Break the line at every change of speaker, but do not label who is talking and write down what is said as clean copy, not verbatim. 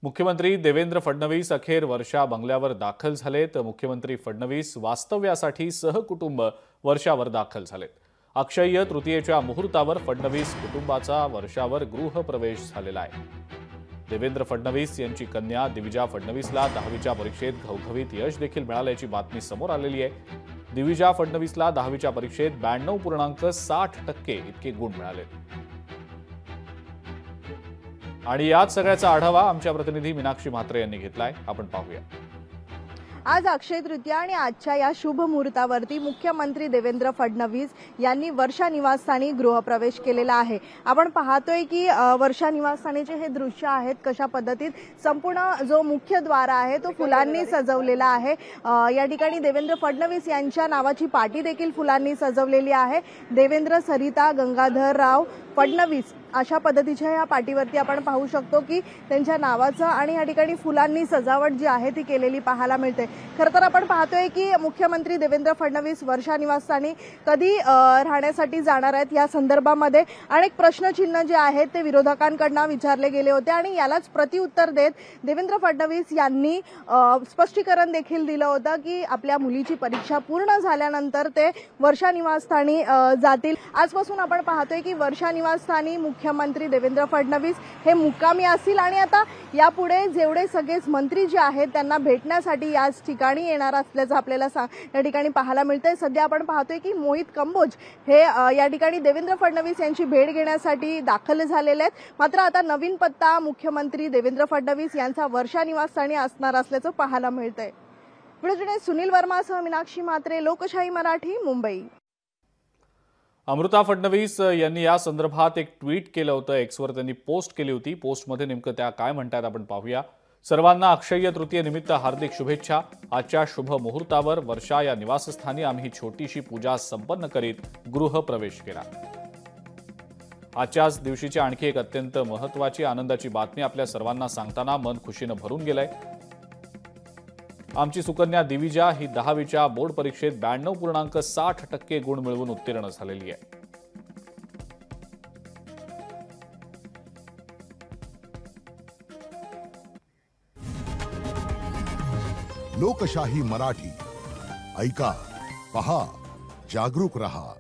मुख्यमंत्री देवेंद्र फडणवीस अखेर वर्षा बंगल्यावर दाखल झालेत। मुख्यमंत्री फडणवीस वास्तव्यासाठी सहकुटुंब वर्षावर दाखल झालेत। अक्षय्य तृतीयेच्या मुहूर्तावर फडणवीस कुटुंबाचा वर्षावर गृहप्रवेश झालेला आहे। देवेंद्र फडणवीस यांची कन्या दिविजा फडणवीसला 10वीच्या परीक्षेत घवघवीत यश देखील मिळाल्याची बातमी समोर आलेली आहे। दिविजा फडणवीसला 10वीच्या परीक्षेत 92.60% इतके गुण मिळाले। आणि याच सगळ्याचा आढावा आमच्या प्रतिनिधी मीनाक्षी म्हात्रे यांनी घेतलाय, आपण पाहूया।
आज अक्षय तृतीया आणि आजच्या या शुभ मुहूर्तावरती मुख्यमंत्री देवेंद्र फडणवीस यांनी वर्षा निवासस्थानी गृहप्रवेश केलेला आहे। आपण पाहतोय की वर्षा निवासस्थानीचे हे दृश्य आहेत, कशा पद्धतीत संपूर्ण जो मुख्य द्वार आहे तो फुलांनी सजवलेला आहे। या ठिकाणी देवेंद्र फडणवीस यांच्या नावाची पाटी देखील फुलांनी सजवलेली आहे। देवेंद्र सरिता गंगाधरराव फडणवीस अशा पद्धतीच्या या पाटीवरती आपण पाहू शकतो की त्यांच्या नावाचं आणि या ठिकाणी फुलांनी सजावट जी आहे ती केलेली पाहायला मिळते। खरं तर आपण पाहतोय की मुख्यमंत्री देवेंद्र फडणवीस वर्षा निवासस्थानी कधी राहण्यासाठी जाणार आहेत या संदर्भामध्ये अनेक प्रश्नचिन्ह जे आहेत ते विरोधकांकडून विचारले गेले होते आणि यालाच प्रतिउत्तर देत देवेंद्र फडणवीस यांनी स्पष्टीकरण देखील दिलं होतं की आपल्या मुलीची परीक्षा पूर्ण झाल्यानंतर ते वर्षा निवासस्थानी जातील। आजपासून आपण पाहतोय की वर्षा निवासस्थानी मुख्यमंत्री देवेंद्र फडणवीस हे मुक्कामी असतील आणि आता यापुढे जेवढे सगळेच मंत्री जे आहेत त्यांना भेटण्यासाठी याच ठिकाणी येणार असल्याचं आपल्याला या ठिकाणी पाहायला मिळतंय। सध्या आपण पाहतोय की मोहित कंबोज हे या ठिकाणी देवेंद्र फडणवीस यांची भेट घेण्यासाठी दाखल झालेले आहेत। मात्र आता नवीन पत्ता मुख्यमंत्री देवेंद्र फडणवीस यांचा वर्षा निवासस्थानी असणार असल्याचं पाहायला मिळतंय। व्हिडिओ जर्नलिस्ट सुनील वर्मासह मीनाक्षी म्हात्रे, लोकशाही मराठी, मुंबई।
अमृता फडणवीस यांनी या संदर्भात एक ट्विट केलं होतं, एक्सवर त्यांनी पोस्ट केली होती। पोस्टमध्ये नेमकं त्या काय म्हणतात आपण पाहूया। सर्वांना अक्षय्य तृतीयेनिमित्त हार्दिक शुभेच्छा। आजच्या शुभ मुहूर्तावर वर्षा या निवासस्थानी आम्ही छोटीशी पूजा संपन्न करीत गृहप्रवेश केला। आजच्याच दिवशीची आणखी एक अत्यंत महत्त्वाची आनंदाची बातमी आपल्या सर्वांना सांगताना मन खुशीनं भरून गेलंय। आमची सुकन्या दिविजा ही 10वीच्या बोर्ड परीक्षेत 92.60% गुण मिळवून उत्तीर्ण झालेली आहे।
लोकशाही मराठी ऐका, पहा, जागरूक रहा।